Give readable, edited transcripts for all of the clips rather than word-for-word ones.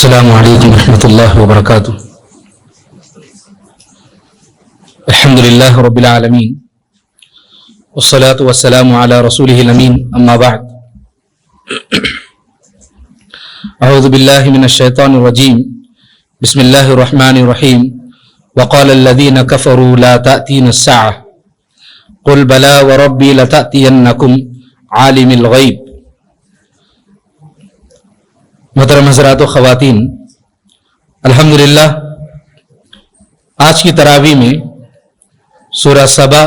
السلام علیکم ورحمۃ اللہ وبرکاتہ. الحمد للہ رب العالمین والصلاة والسلام علی رسولہ الامین. اما بعد، اعوذ باللہ من الشیطان الرجیم. بسم اللہ الرحمن الرحیم. وقال الذین کفروا لا تأتین الساعة قل بلا وربی لتأتینکم عالم الغیب. محترم حضرات و خواتین، الحمدللہ آج کی تراویح میں سورہ سبا،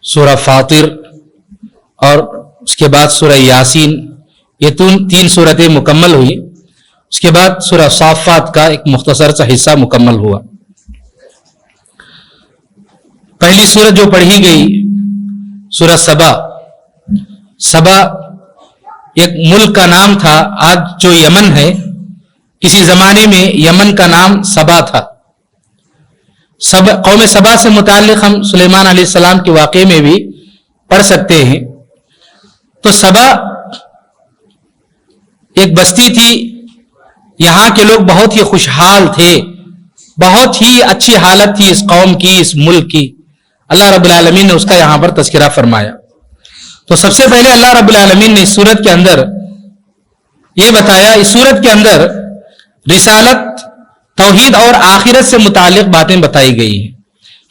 سورہ فاطر اور اس کے بعد سورہ یاسین، یہ تین صورتیں مکمل ہوئی. اس کے بعد سورہ صافات کا ایک مختصر سا حصہ مکمل ہوا. پہلی سورت جو پڑھی گئی سورہ سبا. سبا ایک ملک کا نام تھا، آج جو یمن ہے. کسی زمانے میں یمن کا نام سبا تھا. قوم سبا سے متعلق ہم سلیمان علیہ السلام کے واقعے میں بھی پڑھ سکتے ہیں. تو سبا ایک بستی تھی. یہاں کے لوگ بہت ہی خوشحال تھے، بہت ہی اچھی حالت تھی اس قوم کی، اس ملک کی. اللہ رب العالمین نے اس کا یہاں پر تذکرہ فرمایا. تو سب سے پہلے اللہ رب العالمین نے اس سورت کے اندر یہ بتایا، اس سورت کے اندر رسالت، توحید اور آخرت سے متعلق باتیں بتائی گئی ہیں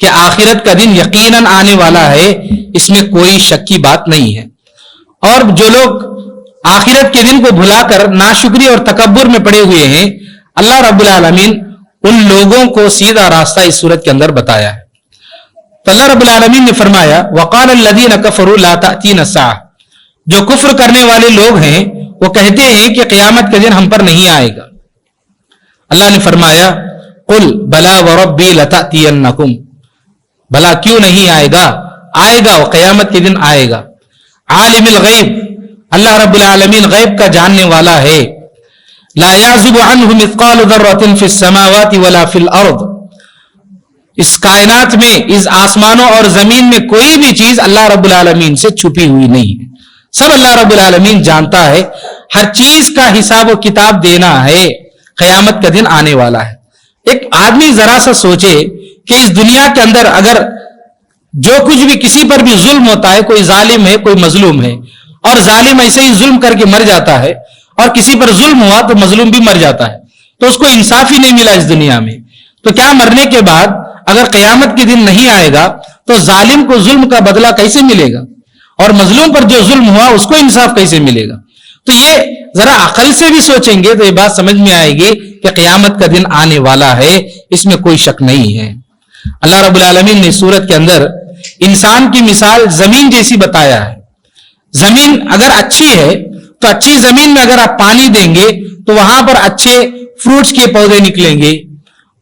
کہ آخرت کا دن یقیناً آنے والا ہے، اس میں کوئی شک کی بات نہیں ہے. اور جو لوگ آخرت کے دن کو بھلا کر ناشکری اور تکبر میں پڑے ہوئے ہیں، اللہ رب العالمین ان لوگوں کو سیدھا راستہ اس سورت کے اندر بتایا ہے. تو اللہ رب العالمین نے فرمایا وقال الذین کفروا لا تأتین الساعة. جو کفر کرنے والے لوگ ہیں وہ کہتے ہیں کہ قیامت کا دن ہم پر نہیں آئے گا. اللہ نے فرمایا قل بلا وربی لتأتینکم. بلا کیوں نہیں آئے گا؟ آئے گا، وہ قیامت کے دن آئے گا. عالم الغیب، اللہ رب العالمین غیب کا جاننے والا ہے. لا یعزب عنہ مثقال ذرۃ فی السماوات ولا فی الارض. اس کائنات میں، اس آسمانوں اور زمین میں کوئی بھی چیز اللہ رب العالمین سے چھپی ہوئی نہیں ہے. سب اللہ رب العالمین جانتا ہے. ہر چیز کا حساب و کتاب دینا ہے. قیامت کا دن آنے والا ہے. ایک آدمی ذرا سا سوچے کہ اس دنیا کے اندر اگر جو کچھ بھی کسی پر بھی ظلم ہوتا ہے، کوئی ظالم ہے، کوئی مظلوم ہے، اور ظالم ایسے ہی ظلم کر کے مر جاتا ہے، اور کسی پر ظلم ہوا تو مظلوم بھی مر جاتا ہے، تو اس کو انصاف ہی نہیں ملا اس دنیا میں. تو کیا مرنے کے بعد اگر قیامت کے دن نہیں آئے گا تو ظالم کو ظلم کا بدلہ کیسے ملے گا؟ اور مظلوم پر جو ظلم ہوا اس کو انصاف کیسے ملے گا؟ تو یہ ذرا عقل سے بھی سوچیں گے تو یہ بات سمجھ میں آئے گی کہ قیامت کا دن آنے والا ہے، اس میں کوئی شک نہیں ہے. اللہ رب العالمین نے سورت کے اندر انسان کی مثال زمین جیسی بتایا ہے. زمین اگر اچھی ہے تو اچھی زمین میں اگر آپ پانی دیں گے تو وہاں پر اچھے فروٹس کے پودے نکلیں گے،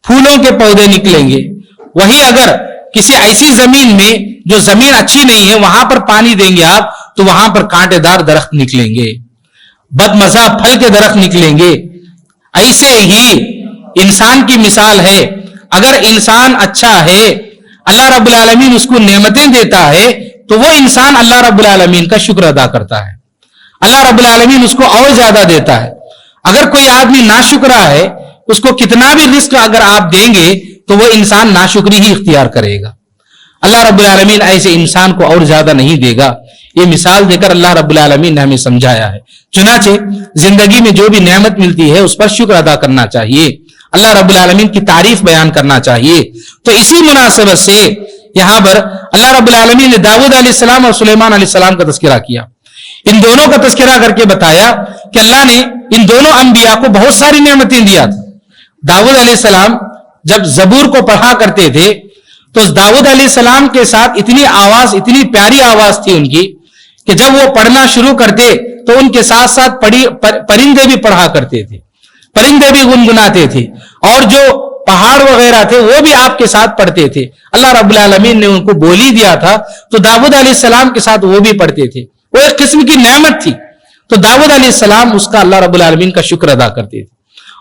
پھولوں کے پودے نکلیں گے. وہی اگر کسی ایسی زمین میں جو زمین اچھی نہیں ہے وہاں پر پانی دیں گے آپ تو وہاں پر کانٹے دار درخت نکلیں گے، بدمزہ پھل کے درخت نکلیں گے. ایسے ہی انسان کی مثال ہے. اگر انسان اچھا ہے، اللہ رب العالمین اس کو نعمتیں دیتا ہے تو وہ انسان اللہ رب العالمین کا شکر ادا کرتا ہے. اللہ رب العالمین اس کو اور زیادہ دیتا ہے. اگر کوئی آدمی ناشکرا ہے، اس کو کتنا بھی رزق اگر آپ دیں گے تو وہ انسان ناشکری ہی اختیار کرے گا. اللہ رب العالمین ایسے انسان کو اور زیادہ نہیں دے گا. یہ مثال دے کر اللہ رب العالمین نے ہمیں سمجھایا ہے. چنانچہ زندگی میں جو بھی نعمت ملتی ہے اس پر شکر ادا کرنا چاہیے، اللہ رب العالمین کی تعریف بیان کرنا چاہیے. تو اسی مناسبت سے یہاں پر اللہ رب العالمین نے داؤد علیہ السلام اور سلیمان علیہ السلام کا تذکرہ کیا. ان دونوں کا تذکرہ کر کے بتایا کہ اللہ نے ان دونوں انبیاء کو بہت ساری نعمتیں دیا تھا. داؤد علیہ السلام جب زبور کو پڑھا کرتے تھے تو داؤد علیہ السلام کے ساتھ اتنی پیاری آواز تھی ان کی کہ جب وہ پڑھنا شروع کرتے تو ان کے ساتھ ساتھ پرندے بھی پڑھا کرتے تھے، پرندے بھی گنگناتے تھے، اور جو پہاڑ وغیرہ تھے وہ بھی آپ کے ساتھ پڑھتے تھے. اللہ رب العالمین نے ان کو بولی دیا تھا تو داؤد علیہ السلام کے ساتھ وہ بھی پڑھتے تھے. وہ ایک قسم کی نعمت تھی. تو داؤد علیہ السلام اس کا اللہ رب العالمین کا شکر ادا کرتے تھے.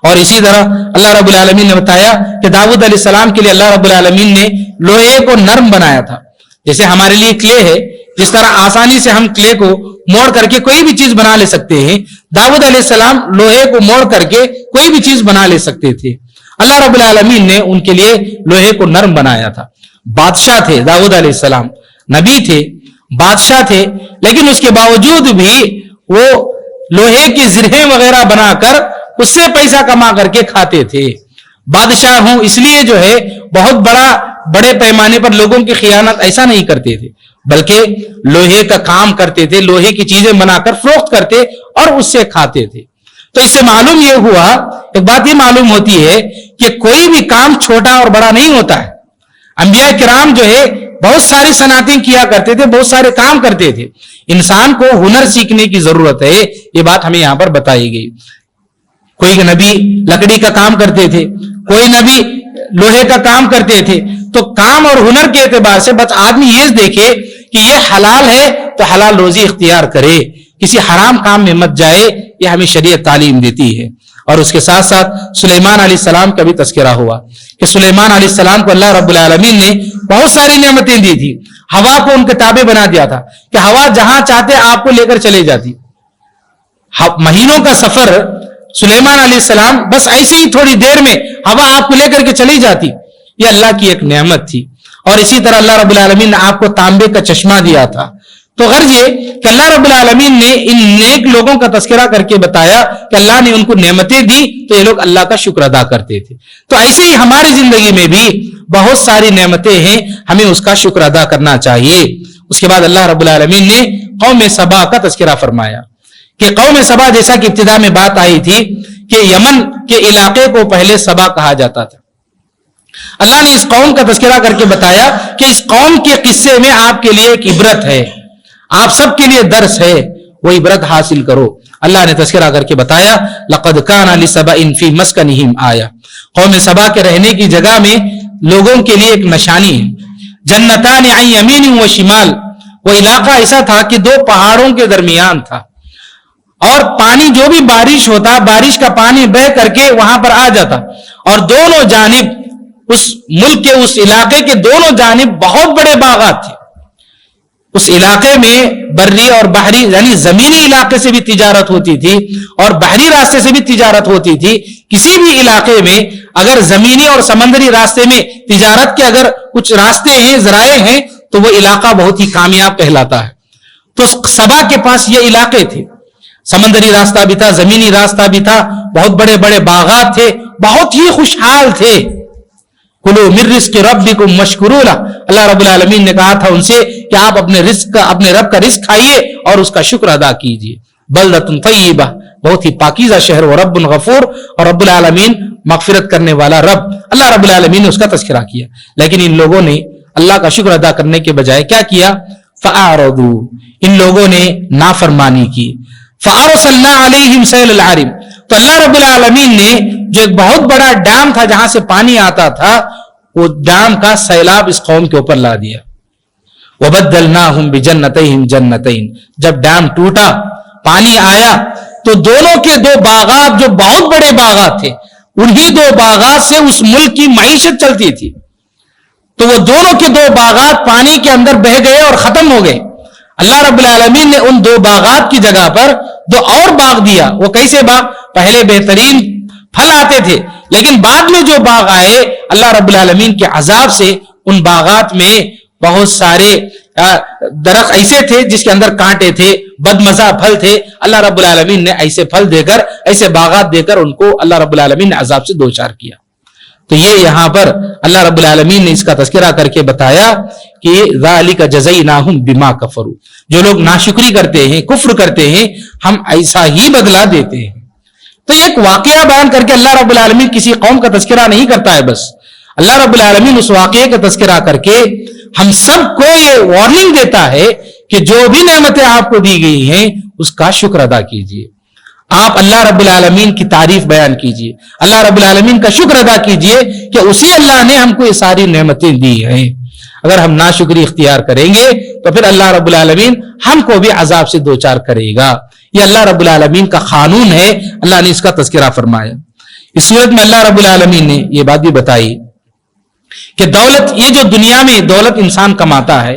اور اسی طرح اللہ رب العالمین نے بتایا کہ داؤد علیہ السلام کے لیے اللہ رب العالمین نے لوہے کو نرم بنایا تھا. جیسے ہمارے لیے کلے ہے، جس طرح آسانی سے ہم کلے کو موڑ کر کے کوئی بھی چیز بنا لے سکتے ہیں. داؤد علیہ السلام لوہے کو موڑ کر کے کوئی بھی چیز بنا لے سکتے تھے. اللہ رب العالمین نے ان کے لیے لوہے کو نرم بنایا تھا. بادشاہ تھے داؤد علیہ السلام, نبی تھے, بادشاہ تھے, لیکن اس کے باوجود بھی وہ لوہے کی زرہیں وغیرہ بنا کر اس سے پیسہ کما کر کے کھاتے تھے. بادشاہ ہوں اس لیے جو ہے بہت بڑے پیمانے پر لوگوں کی خیانت ایسا نہیں کرتے تھے, بلکہ لوہے کا کام کرتے تھے, لوہے کی چیزیں بنا کر فروخت کرتے اور اس سے کھاتے تھے. تو اس سے معلوم یہ ہوا, ایک بات یہ معلوم ہوتی ہے کہ کوئی بھی کام چھوٹا اور بڑا نہیں ہوتا ہے. انبیاء کرام جو ہے بہت ساری صنعتیں کیا کرتے تھے, بہت سارے کام کرتے تھے. انسان کو ہنر سیکھنے کی ضرورت ہے, یہ بات ہمیں یہاں پر بتائی گئی. کوئی نبی لکڑی کا کام کرتے تھے, کوئی نبی لوہے کا کام کرتے تھے. تو کام اور ہنر کے اعتبار سے بس آدمی یہ دیکھے کہ یہ حلال ہے تو حلال روزی اختیار کرے, کسی حرام کام میں مت جائے. یہ ہمیں شریعت تعلیم دیتی ہے. اور اس کے ساتھ ساتھ سلیمان علیہ السلام کا بھی تذکرہ ہوا کہ سلیمان علیہ السلام کو اللہ رب العالمین نے بہت ساری نعمتیں دی تھی. ہوا کو ان کے تابع بنا دیا تھا کہ ہوا جہاں چاہتے آپ کو لے کر چلے جاتی. مہینوں کا سفر سلیمان علیہ السلام بس ایسے ہی تھوڑی دیر میں ہوا آپ کو لے کر کے چلی جاتی. یہ اللہ کی ایک نعمت تھی. اور اسی طرح اللہ رب العالمین نے آپ کو تانبے کا چشمہ دیا تھا. تو غرض یہ کہ اللہ رب العالمین نے ان نیک لوگوں کا تذکرہ کر کے بتایا کہ اللہ نے ان کو نعمتیں دی تو یہ لوگ اللہ کا شکر ادا کرتے تھے. تو ایسے ہی ہماری زندگی میں بھی بہت ساری نعمتیں ہیں, ہمیں اس کا شکر ادا کرنا چاہیے. اس کے بعد اللہ رب العالمین نے قوم سبا کا تذکرہ فرمایا کہ قوم سبا, جیسا کہ ابتدا میں بات آئی تھی کہ یمن کے علاقے کو پہلے سبا کہا جاتا تھا. اللہ نے اس قوم کا تذکرہ کر کے بتایا کہ اس قوم کے قصے میں آپ کے لیے ایک عبرت ہے, آپ سب کے لیے درس ہے, وہ عبرت حاصل کرو. اللہ نے تذکرہ کر کے بتایا لقد کان لسبإ فی مسکنہم آیہ, قوم سبا کے رہنے کی جگہ میں لوگوں کے لیے ایک نشانی ہے. جنتان عن یمین و شمال, وہ علاقہ ایسا تھا کہ دو پہاڑوں کے درمیان تھا, اور پانی جو بھی بارش ہوتا, بارش کا پانی بہ کر کے وہاں پر آ جاتا, اور دونوں جانب اس ملک کے اس علاقے کے دونوں جانب بہت بڑے باغات تھے. اس علاقے میں بری اور بحری یعنی زمینی علاقے سے بھی تجارت ہوتی تھی اور بحری راستے سے بھی تجارت ہوتی تھی. کسی بھی علاقے میں اگر زمینی اور سمندری راستے میں تجارت کے اگر کچھ راستے ہیں, ذرائع ہیں, تو وہ علاقہ بہت ہی کامیاب کہلاتا ہے. تو سبا کے پاس یہ علاقے تھے, سمندری راستہ بھی تھا, زمینی راستہ بھی تھا, بہت بڑے بڑے باغات تھے, بہت ہی خوشحال تھے. کلوا من رزق ربکم واشکروا لہ, اللہ رب العالمین نے کہا تھا ان سے کہ آپ اپنے رب کا رزق کھائیے اور اس کا شکر ادا کیجیے. بلدۃ طیبہ, بہت ہی پاکیزہ شہر, و رب غفور, اور رب العالمین مغفرت کرنے والا رب. اللہ رب العالمین نے اس کا تذکرہ کیا, لیکن ان لوگوں نے اللہ کا شکر ادا کرنے کے بجائے کیا کیا؟ فاعرضوا, ان لوگوں نے نافرمانی کی. فارسلنا علیہم سیل العرم, تو اللہ رب العالمین نے جو ایک بہت بڑا ڈیم تھا جہاں سے پانی آتا تھا, وہ ڈیم کا سیلاب اس قوم کے اوپر لا دیا. وبدلناہم بجنتیہم جنتین, جب ڈیم ٹوٹا, پانی آیا, تو دونوں کے دو باغات جو بہت بڑے باغات تھے, انہی دو باغات سے اس ملک کی معیشت چلتی تھی. تو وہ دونوں کے دو باغات پانی کے اندر بہ گئے اور ختم ہو گئے. اللہ رب العالمین نے ان دو باغات کی جگہ پر دو اور باغ دیا. وہ کیسے باغ؟ پہلے بہترین پھل آتے تھے, لیکن بعد میں جو باغ آئے اللہ رب العالمین کے عذاب سے, ان باغات میں بہت سارے درخت ایسے تھے جس کے اندر کانٹے تھے, بدمزہ پھل تھے. اللہ رب العالمین نے ایسے پھل دے کر, ایسے باغات دے کر ان کو اللہ رب العالمین نے عذاب سے دوچار کیا. تو یہ یہاں پر اللہ رب العالمین نے اس کا تذکرہ کر کے بتایا کہ ذالک جزیناہم بما کفروا, جو لوگ ناشکری کرتے ہیں, کفر کرتے ہیں, ہم ایسا ہی بدلہ دیتے ہیں. تو ایک واقعہ بیان کر کے اللہ رب العالمین کسی قوم کا تذکرہ نہیں کرتا ہے, بس اللہ رب العالمین اس واقعے کا تذکرہ کر کے ہم سب کو یہ وارننگ دیتا ہے کہ جو بھی نعمتیں آپ کو دی گئی ہیں اس کا شکر ادا کیجیے. آپ اللہ رب العالمین کی تعریف بیان کیجیے, اللہ رب العالمین کا شکر ادا کیجیے کہ اسی اللہ نے ہم کو یہ ساری نعمتیں دی ہیں. اگر ہم ناشکری اختیار کریں گے تو پھر اللہ رب العالمین ہم کو بھی عذاب سے دوچار کرے گا. یہ اللہ رب العالمین کا قانون ہے, اللہ نے اس کا تذکرہ فرمایا. اس صورت میں اللہ رب العالمین نے یہ بات بھی بتائی کہ دولت, یہ جو دنیا میں دولت انسان کماتا ہے,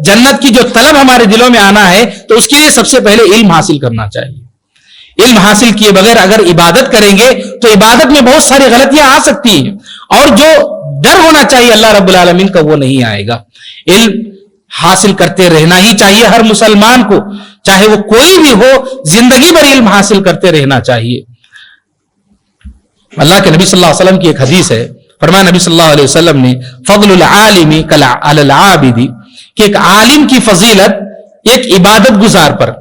جنت کی جو طلب ہمارے دلوں میں آنا ہے تو اس کے لیے سب سے پہلے علم حاصل کرنا چاہیے. علم حاصل کیے بغیر اگر عبادت کریں گے تو عبادت میں بہت ساری غلطیاں آ سکتی ہیں, اور جو ڈر ہونا چاہیے اللہ رب العالمین کا وہ نہیں آئے گا. علم حاصل کرتے رہنا ہی چاہیے ہر مسلمان کو, چاہے وہ کوئی بھی ہو, زندگی بھر علم حاصل کرتے رہنا چاہیے. اللہ کے نبی صلی اللہ علیہ وسلم کی ایک حدیث ہے, فرمایا نبی صلی اللہ علیہ وسلم نے فضل العالم علی العابد, کہ ایک عالم کی فضیلت ایک عبادت گزار پر.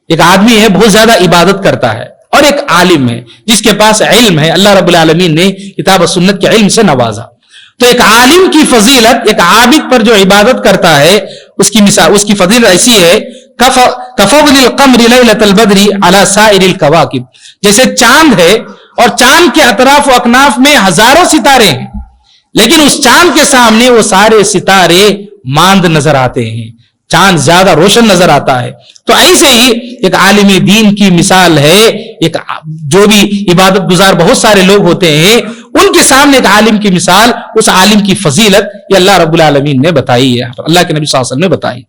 ایک آدمی ہے بہت زیادہ عبادت کرتا ہے, اور ایک عالم ہے جس کے پاس علم ہے, اللہ رب العالمین نے کتاب و سنت کے علم سے نوازا. تو ایک عالم کی فضیلت ایک عابد پر جو عبادت کرتا ہے اس کی مثال, اس کی فضیلت ایسی ہے کفضل القمر لیلۃ البدر علی سائر الکواکب, جیسے چاند ہے اور چاند کے اطراف و اکناف میں ہزاروں ستارے ہیں, لیکن اس چاند کے سامنے وہ سارے ستارے ماند نظر آتے ہیں, چاند زیادہ روشن نظر آتا ہے. تو ایسے ہی ایک عالم دین کی مثال ہے, ایک جو بھی عبادت گزار بہت سارے لوگ ہوتے ہیں ان کے سامنے ایک عالم کی مثال, اس عالم کی فضیلت یہ اللہ رب العالمین نے بتائی ہے, اللہ کے نبی صلی اللہ علیہ وسلم نے بتائی.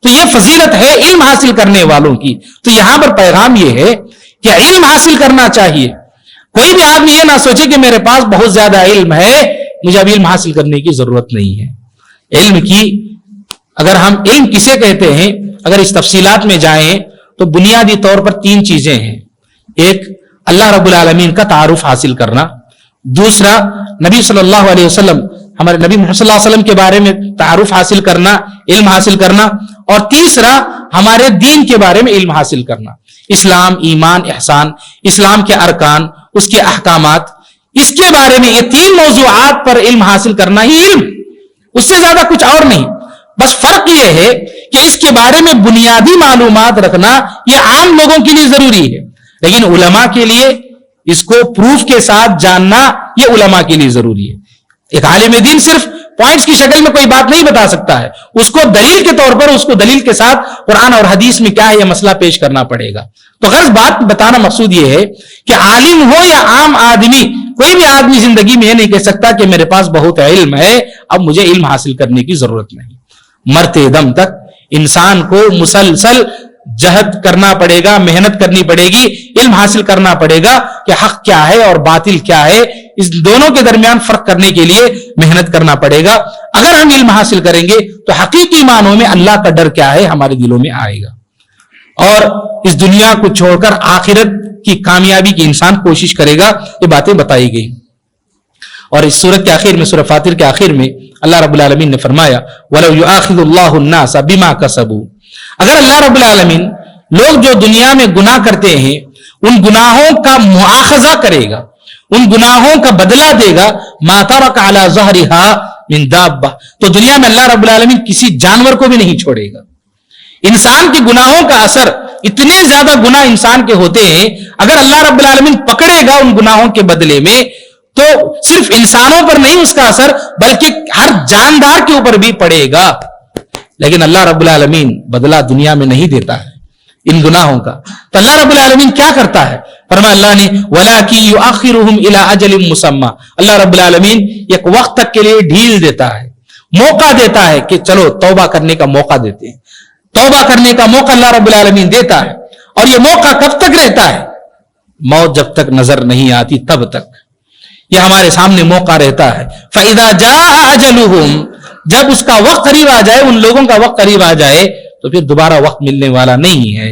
تو یہ فضیلت ہے علم حاصل کرنے والوں کی. تو یہاں پر پیغام یہ ہے کہ علم حاصل کرنا چاہیے. کوئی بھی آدمی یہ نہ سوچے کہ میرے پاس بہت زیادہ علم ہے, مجھے اب علم حاصل کرنے کی ضرورت نہیں ہے. علم کی اگر ہم علم کسے کہتے ہیں, اگر اس تفصیلات میں جائیں تو بنیادی طور پر 3 چیزیں ہیں. ایک اللہ رب العالمین کا تعارف حاصل کرنا, دوسرا نبی صلی اللہ علیہ وسلم, ہمارے نبی محمد صلی اللہ علیہ وسلم کے بارے میں تعارف حاصل کرنا, علم حاصل کرنا, اور تیسرا ہمارے دین کے بارے میں علم حاصل کرنا. اسلام, ایمان, احسان, اسلام کے ارکان, اس کے احکامات, اس کے بارے میں یہ 3 موضوعات پر علم حاصل کرنا ہی علم, اس سے زیادہ کچھ اور نہیں. بس فرق یہ ہے کہ اس کے بارے میں بنیادی معلومات رکھنا یہ عام لوگوں کے لیے ضروری ہے, لیکن علماء کے لیے اس کو پروف کے ساتھ جاننا یہ علماء کے لیے ضروری ہے. ایک عالم دین صرف پوائنٹس کی شکل میں کوئی بات نہیں بتا سکتا ہے, اس کو دلیل کے طور پر, اس کو دلیل کے ساتھ قرآن اور حدیث میں کیا ہے یہ مسئلہ پیش کرنا پڑے گا. تو غرض بات بتانا مقصود یہ ہے کہ عالم ہو یا عام آدمی, کوئی بھی آدمی زندگی میں یہ نہیں کہہ سکتا کہ میرے پاس بہت علم ہے, اب مجھے علم حاصل کرنے کی ضرورت نہیں. مرتے دم تک انسان کو مسلسل جہد کرنا پڑے گا, محنت کرنی پڑے گی, علم حاصل کرنا پڑے گا کہ حق کیا ہے اور باطل کیا ہے, اس دونوں کے درمیان فرق کرنے کے لیے محنت کرنا پڑے گا. اگر ہم علم حاصل کریں گے تو حقیقی معنوں میں اللہ کا ڈر کیا ہے ہمارے دلوں میں آئے گا, اور اس دنیا کو چھوڑ کر آخرت کی کامیابی کی انسان کوشش کرے گا. یہ باتیں بتائی گئی. اور اس سورت کے آخر میں, سورہ فاطر کے آخر میں اللہ رب العالمین نے فرمایا وَلَوْ يُؤَاخِذُ اللَّهُ النَّاسَ بِمَا كَسَبُوا, اگر اللہ رب العالمین لوگ جو دنیا میں گناہ کرتے ہیں ان گناہوں کا مؤاخذہ کرے گا, ان گناہوں کا بدلہ دے گا, مَا تَرَكَ عَلَى ظَهْرِهَا مِن دَابَّةٍ, تو دنیا میں اللہ رب العالمین کسی جانور کو بھی نہیں چھوڑے گا. انسان کے گناہوں کا اثر, اتنے زیادہ گناہ انسان کے ہوتے ہیں, اگر اللہ رب العالمین پکڑے گا ان گناہوں کے بدلے میں تو صرف انسانوں پر نہیں اس کا اثر بلکہ ہر جاندار کے اوپر بھی پڑے گا. لیکن اللہ رب العالمین بدلہ دنیا میں نہیں دیتا ہے ان گناہوں کا. تو اللہ رب العالمین کیا کرتا ہے, فرمایا اللہ نے وَلَٰكِن يُؤَخِّرُهُمْ إِلَىٰ أَجَلٍ مُّسَمًّى, اللہ رب العالمین ایک وقت تک کے لیے ڈھیل دیتا ہے, موقع دیتا ہے کہ چلو توبہ کرنے کا موقع دیتے ہیں. توبہ کرنے کا موقع اللہ رب العالمین دیتا ہے, اور یہ موقع کب تک رہتا ہے, موت جب تک نظر نہیں آتی تب تک یہ ہمارے سامنے موقع رہتا ہے. فَإِذَا جَاءَ أَجَلُهُمْ, جب اس کا وقت قریب آ جائے, ان لوگوں کا وقت قریب آ جائے تو پھر دوبارہ وقت ملنے والا نہیں ہے.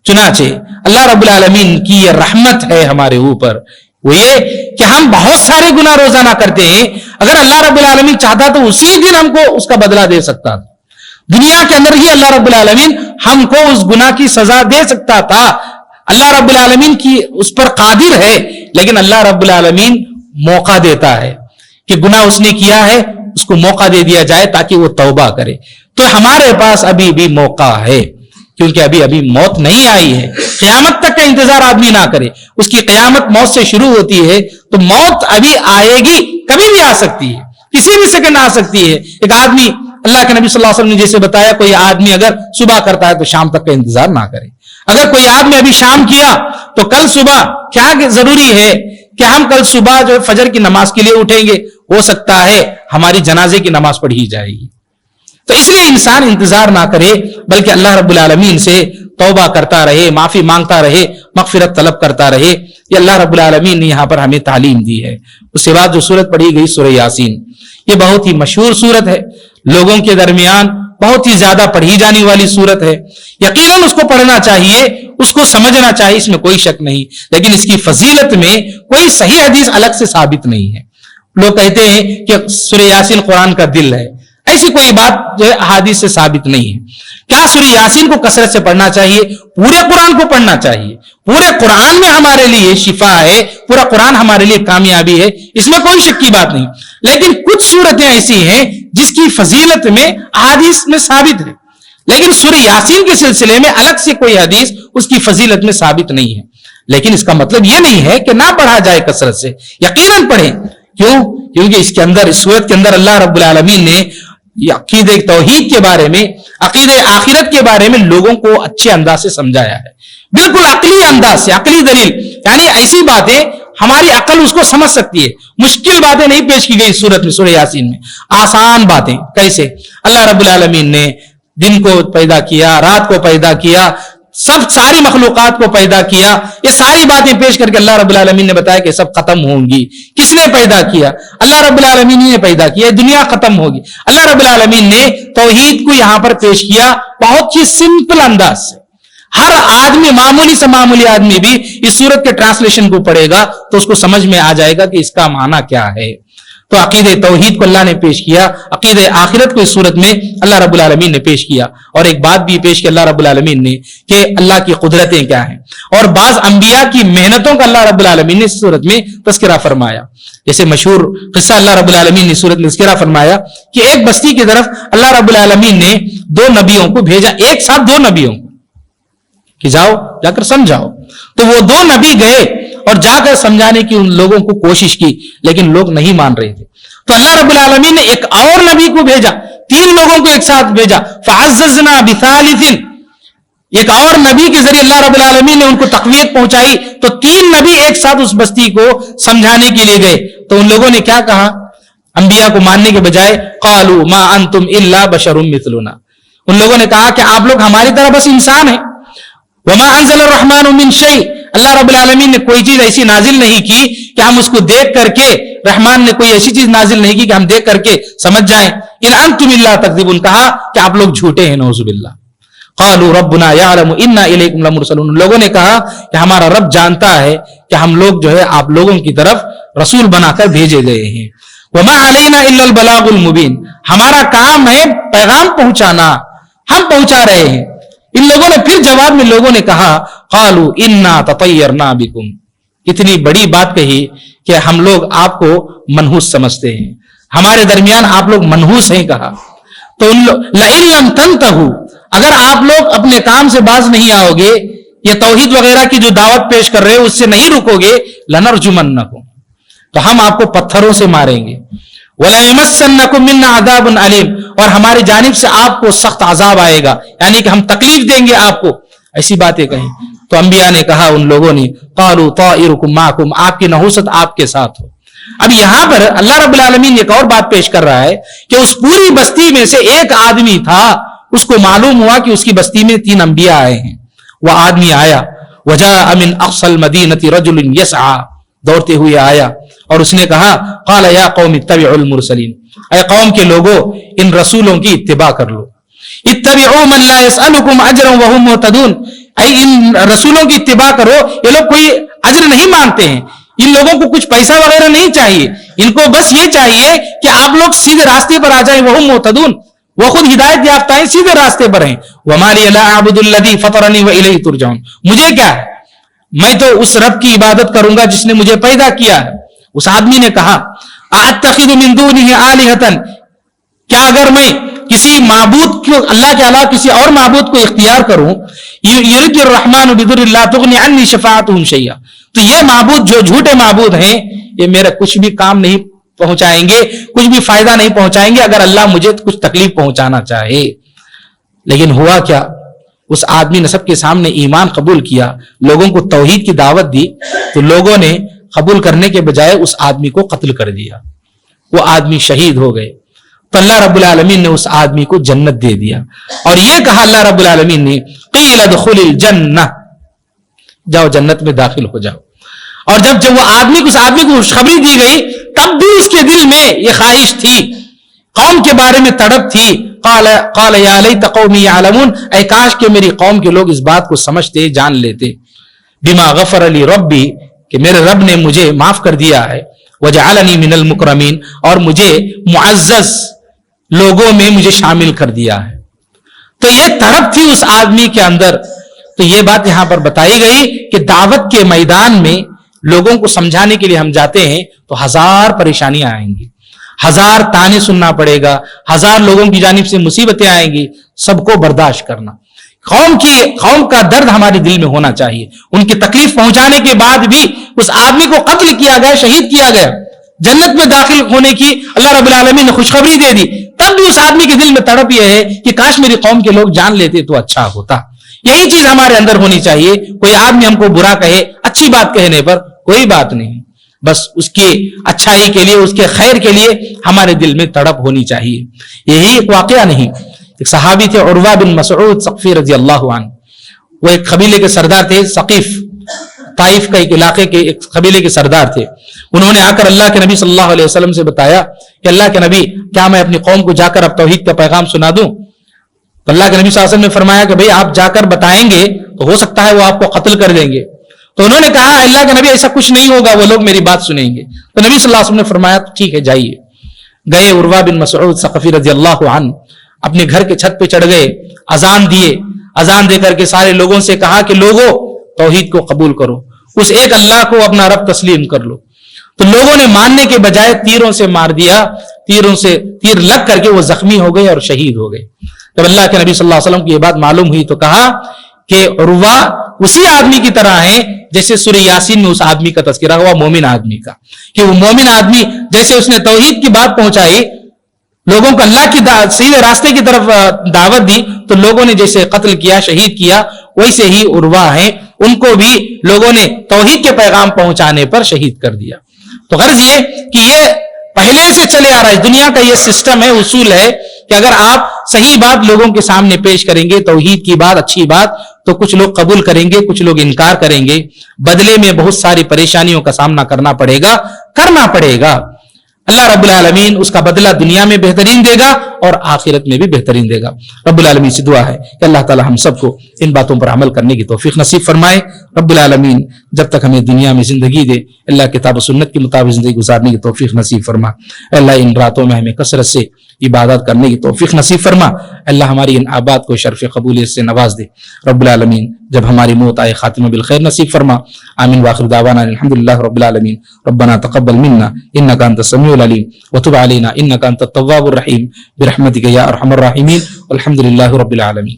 چنانچہ اللہ رب العالمین کی یہ رحمت ہے ہمارے اوپر, وہ یہ کہ ہم بہت سارے گناہ روزانہ کرتے ہیں. اگر اللہ رب العالمین چاہتا تو اسی دن ہم کو اس کا بدلہ دے سکتا تھا. دنیا کے اندر ہی اللہ رب العالمین ہم کو اس گناہ کی سزا دے سکتا تھا. اللہ رب العالمین کی اس پر قادر ہے, لیکن اللہ رب العالمین موقع دیتا ہے کہ گناہ اس نے کیا ہے اس کو موقع دے دیا جائے تاکہ وہ توبہ کرے. تو ہمارے پاس ابھی بھی موقع ہے, کیونکہ ابھی موت نہیں آئی ہے. قیامت تک کا انتظار آدمی نہ کرے, اس کی قیامت موت سے شروع ہوتی ہے, تو موت ابھی آئے گی, کبھی بھی آ سکتی ہے, کسی بھی سیکنڈ آ سکتی ہے. ایک آدمی, اللہ کے نبی صلی اللہ علیہ وسلم نے جیسے بتایا, کوئی آدمی اگر صبح کرتا ہے تو شام تک کا انتظار نہ کرے. اگر کوئی آدمی ابھی شام کیا تو کل صبح کیا ضروری ہے کہ ہم کل صبح جو فجر کی نماز کے لیے اٹھیں گے, ہو سکتا ہے ہماری جنازے کی نماز پڑھی جائے گی. تو تو اس لیے انسان انتظار نہ کرے بلکہ اللہ رب العالمین سے توبہ کرتا رہے, معافی مانگتا رہے, مغفرت طلب کرتا رہے. یہ اللہ رب العالمین نے یہاں پر ہمیں تعلیم دی ہے. اس کے بعد جو سورت پڑھی گئی سورہ یاسین, یہ بہت ہی مشہور سورت ہے, لوگوں کے درمیان بہت ہی زیادہ پڑھی جانے والی سورت ہے. یقیناً اس کو پڑھنا چاہیے, اس کو سمجھنا چاہیے, اس میں کوئی شک نہیں, لیکن اس کی فضیلت میں کوئی صحیح حدیث الگ سے ثابت نہیں ہے. لوگ کہتے ہیں کہ سورہ یاسین قرآن کا دل ہے, ایسی کوئی بات جو ہے احادیث سے ثابت نہیں ہے. کیا سورہ یاسین کو کثرت سے پڑھنا چاہیے؟ پورے قرآن کو پڑھنا چاہیے. پورے قرآن میں ہمارے لیے شفا ہے, پورا قرآن ہمارے لیے کامیابی ہے, اس میں کوئی شک کی بات نہیں. لیکن کچھ صورتیں ایسی ہیں جس کی فضیلت میں احادیث میں ثابت ہے, لیکن سورہ یاسین کے سلسلے میں الگ سے کوئی حدیث اس کی فضیلت میں ثابت نہیں ہے. لیکن اس کا مطلب یہ نہیں ہے کہ نہ پڑھا جائے کثرت سے, یقیناً پڑھیں. کیوں؟ کیونکہ اس کے اندر, اس صورت کے اندر اللہ رب العالمین نے عقیدہ توحید کے بارے میں, عقیدہ آخرت کے بارے میں لوگوں کو اچھے انداز سے سمجھایا ہے, بالکل عقلی انداز سے, عقلی دلیل, یعنی ایسی باتیں ہماری عقل اس کو سمجھ سکتی ہے. مشکل باتیں نہیں پیش کی گئی سورت میں, سورہ یاسین میں آسان باتیں. کیسے؟ اللہ رب العالمین نے دن کو پیدا کیا, رات کو پیدا کیا, ساری مخلوقات کو پیدا کیا, یہ ساری باتیں پیش کر کے اللہ رب العالمین نے بتایا کہ سب ختم ہوں گی. کس نے پیدا کیا؟ اللہ رب العالمین نے پیدا کیا. دنیا ختم ہوگی. اللہ رب العالمین نے توحید کو یہاں پر پیش کیا بہت ہی سمپل انداز سے. ہر آدمی, معمولی سے معمولی آدمی بھی اس سورت کے ٹرانسلیشن کو پڑھے گا تو اس کو سمجھ میں آ جائے گا کہ اس کا معنی کیا ہے. تو عقیدہ توحید کو اللہ نے پیش کیا, عقیدہ آخرت کو اس صورت میں اللہ رب العالمین نے پیش کیا, اور ایک بات بھی پیش کی اللہ رب العالمین نے کہ اللہ کی قدرتیں کیا ہیں, اور بعض انبیاء کی محنتوں کا اللہ رب العالمین نے اس صورت میں تذکرہ فرمایا. جیسے مشہور قصہ اللہ رب العالمین نے صورت میں تذکرہ فرمایا کہ ایک بستی کی طرف اللہ رب العالمین نے 2 نبیوں کو بھیجا, ایک ساتھ 2 نبیوں کو کہ جاؤ جا کر سمجھاؤ. تو وہ 2 نبی گئے اور جا کر سمجھانے کی ان لوگوں کو کوشش کی, لیکن لوگ نہیں مان رہے تھے. تو اللہ رب العالمین نے ایک اور نبی کو بھیجا, 3 لوگوں کو ایک ساتھ بھیجا. فعززنا بثالث, ایک اور نبی کے ذریعے اللہ رب العالمین نے ان کو تقویت پہنچائی. تو 3 نبی ایک ساتھ اس بستی کو سمجھانے کے لیے گئے. تو ان لوگوں نے کیا کہا انبیاء کو ماننے کے بجائے؟ قالوا ما انتم الا بشر مثلنا, ان لوگوں نے کہا کہ آپ لوگ ہماری طرح بس انسان ہیں. وما انزل الرحمن من شيء, اللہ رب العالمین نے کوئی چیز ایسی نازل نہیں کی کہ ہم اس کو دیکھ کر کے, رحمان نے کوئی ایسی چیز نازل نہیں کی کہ ہم دیکھ کر کے سمجھ جائیں. ان انتم الا تکذبون, کہا کہ آپ لوگ جھوٹے ہیں, نعوذ باللہ. قالوا ربنا يعلم انا الیکم لمرسلون, لوگوں نے کہا کہ ہمارا رب جانتا ہے کہ ہم لوگ جو ہے آپ لوگوں کی طرف رسول بنا کر بھیجے گئے ہیں. وما علینا الا البلاغ المبین, ہمارا کام ہے پیغام پہنچانا, ہم پہنچا رہے ہیں. ان لوگوں نے پھر جواب میں لوگوں نے کہا قالوا انا تطیرنا بکم, اتنی بڑی بات کہی کہ ہم لوگ آپ کو منحوس سمجھتے ہیں, ہمارے درمیان آپ لوگ منحوس ہیں. کہا تو لئن لم تنتہوا, اگر آپ لوگ اپنے کام سے باز نہیں آؤ گے, یہ توحید وغیرہ کی جو دعوت پیش کر رہے ہو اس سے نہیں رکو گے, لنرجمنکم, تو ہم آپ کو پتھروں سے ماریں گے. وَلَيَمَسَّنَّكُم مِّنَّا عَذَابٌ عَلِيمٌ, اور ہماری جانب سے آپ کو سخت عذاب آئے گا, یعنی کہ ہم تکلیف دیں گے آپ کو. ایسی باتیں کہیں. تو انبیاء نے کہا, ان لوگوں نے, قالوا طائرکم معکم, آپ کی نحوست آپ کے ساتھ ہو. اب یہاں پر اللہ رب العالمین ایک اور بات پیش کر رہا ہے کہ اس پوری بستی میں سے ایک آدمی تھا, اس کو معلوم ہوا کہ اس کی بستی میں 3 انبیاء آئے ہیں. وہ آدمی آیا, وجاء من اقصى المدینة رجل يسعى, دوڑتے ہوئے آیا اور اس نے کہا قال یا قوم اتبعوا المرسلین, اے قوم کے لوگوں ان رسولوں کی اتباع کر لو. اتبعوا من لا يسألكم اجرا وهم مهتدون, اے ان رسولوں کی اتباع کرو, یہ لوگ کوئی اجر نہیں مانگتے ہیں, ان لوگوں کو کچھ پیسہ وغیرہ نہیں چاہیے, ان کو بس یہ چاہیے کہ آپ لوگ سیدھے راستے پر آ جائیں. وهم مهتدون, وہ خود ہدایت یافتہ ہیں, سیدھے راستے پر ہیں. وما لي لا اعبد الذي فطرني واليه ترجعون, مجھے کیا ہے, میں تو اس رب کی عبادت کروں گا جس نے مجھے پیدا کیا ہے. اس آدمی نے کہا اتخذ من دونه آلهة, کیا اگر میں کسی معبود کو, اللہ کے علاوہ کسی اور معبود کو اختیار کروں, یرد الرحمن بضر لا تغنی عنی شفاعتهم شیئا, تو یہ معبود جو جھوٹے معبود ہیں یہ میرا کچھ بھی کام نہیں پہنچائیں گے, کچھ بھی فائدہ نہیں پہنچائیں گے اگر اللہ مجھے کچھ تکلیف پہنچانا چاہے. لیکن ہوا کیا, اس آدمی نے سب کے سامنے ایمان قبول کیا, لوگوں کو توحید کی دعوت دی, تو لوگوں نے قبول کرنے کے بجائے اس آدمی کو قتل کر دیا. وہ آدمی شہید ہو گئے. تو اللہ رب العالمین نے اس آدمی کو جنت دے دیا اور یہ کہا اللہ رب العالمین نے قیل ادخل الجنہ، جاؤ جنت میں داخل ہو جاؤ. اور جب وہ آدمی کو اس آدمی کو خوشخبری دی گئی تب بھی اس کے دل میں یہ خواہش تھی، قوم کے بارے میں تڑپ تھی. قال یا لیت قومی یعلمون، اے کاش کہ میری قوم کے لوگ اس بات کو سمجھتے جان لیتے. بما غفر لی ربی، کہ میرے رب نے مجھے معاف کر دیا ہے. وجعلنی من المکرمین، اور مجھے معزز لوگوں میں مجھے شامل کر دیا ہے. تو یہ تڑپ تھی اس آدمی کے اندر. تو یہ بات یہاں پر بتائی گئی کہ دعوت کے میدان میں لوگوں کو سمجھانے کے لیے ہم جاتے ہیں تو 1000 پریشانیاں آئیں گی، 1000 تانے سننا پڑے گا، 1000 لوگوں کی جانب سے مصیبتیں آئیں گی، سب کو برداشت کرنا. قوم کا درد ہمارے دل میں ہونا چاہیے. ان کی تکلیف پہنچانے کے بعد بھی اس آدمی کو قتل کیا گیا، شہید کیا گیا، جنت میں داخل ہونے کی اللہ رب العالمین نے خوشخبری دے دی، تب بھی اس آدمی کے دل میں تڑپ یہ ہے کہ کاش میری قوم کے لوگ جان لیتے تو اچھا ہوتا. یہی چیز ہمارے اندر ہونی چاہیے. کوئی آدمی ہم کو برا کہے، اچھی بات کہنے پر کوئی بات نہیں، بس اس کی اچھائی کے لیے، اس کے خیر کے لیے ہمارے دل میں تڑپ ہونی چاہیے. یہی ایک واقعہ نہیں، ایک صحابی تھے عروہ بن مسعود ثقفی رضی اللہ عنہ. وہ ایک قبیلے کے سردار تھے، ثقیف، طائف کا ایک علاقے کے ایک قبیلے کے سردار تھے. انہوں نے آ کر اللہ کے نبی صلی اللہ علیہ وسلم سے بتایا کہ اللہ کے نبی، کیا میں اپنی قوم کو جا کر اب توحید کا پیغام سنا دوں؟ تو اللہ کے نبی صلی اللہ علیہ وسلم نے فرمایا کہ بھئی آپ جا کر بتائیں گے تو ہو سکتا ہے وہ آپ کو قتل کر دیں گے. تو انہوں نے کہا اللہ کے نبی ایسا کچھ نہیں ہوگا، وہ لوگ میری بات سنیں گے. تو نبی صلی اللہ علیہ وسلم نے فرمایا ٹھیک ہے جائیے. گئے عروہ بن مسعود ثقفی رضی اللہ عنہ اپنے گھر کے چھت پہ چڑھ گئے، اذان دیے، اذان دے کر کے سارے لوگوں سے کہا کہ لوگوں توحید کو قبول کرو، اس ایک اللہ کو اپنا رب تسلیم کر لو. تو لوگوں نے ماننے کے بجائے تیروں سے مار دیا، تیر لگ کر کے وہ زخمی ہو گئے اور شہید ہو گئے. جب اللہ کے نبی صلی اللہ علیہ وسلم کی یہ بات معلوم ہوئی تو کہا کہ عروہ اسی آدمی کی طرح ہے جیسے سورہ یاسین میں اس آدمی کا تذکرہ ہوا، مومن آدمی کا، کہ وہ مومن آدمی جیسے اس نے توحید کی بات پہنچائی، لوگوں کو اللہ کی سیدھے راستے کی طرف دعوت دی، تو لوگوں نے جیسے قتل کیا، شہید کیا، ویسے ہی عروہ ہیں، ان کو بھی لوگوں نے توحید کے پیغام پہنچانے پر شہید کر دیا. تو غرض یہ کہ یہ پہلے سے چلے آ رہا ہے، دنیا کا یہ سسٹم ہے، اصول ہے کہ اگر آپ صحیح بات لوگوں کے سامنے پیش کریں گے، توحید کی بات، اچھی بات، تو کچھ لوگ قبول کریں گے، کچھ لوگ انکار کریں گے. بدلے میں بہت ساری پریشانیوں کا سامنا کرنا پڑے گا. اللہ رب العالمین اس کا بدلہ دنیا میں بہترین دے گا اور آخرت میں بھی بہترین دے گا. رب العالمین سے دعا ہے کہ اللہ تعالی ہم سب کو ان باتوں پر عمل کرنے کی توفیق نصیب فرمائے. رب العالمین جب تک ہمیں دنیا میں زندگی دے، اللہ کتاب و سنت کے مطابق زندگی گزارنے کی توفیق نصیب فرما. اللہ ان راتوں میں ہمیں کثرت سے عبادت کرنے کی توفیق نصیب فرما. اللہ ہماری ان آباد کو شرف قبولیت سے نواز دے. رب العالمین جب ہماری موت آئے خاتمہ بالخیر نصیب فرما. آمین واخر دعوانا الحمدللہ رب العالمین. ربنا تقبل منا انک انت السمیع العلیم وتب علینا انک انت التواب الرحیم برحمتک یا ارحم الراحمین والحمد للہ رب العالمین.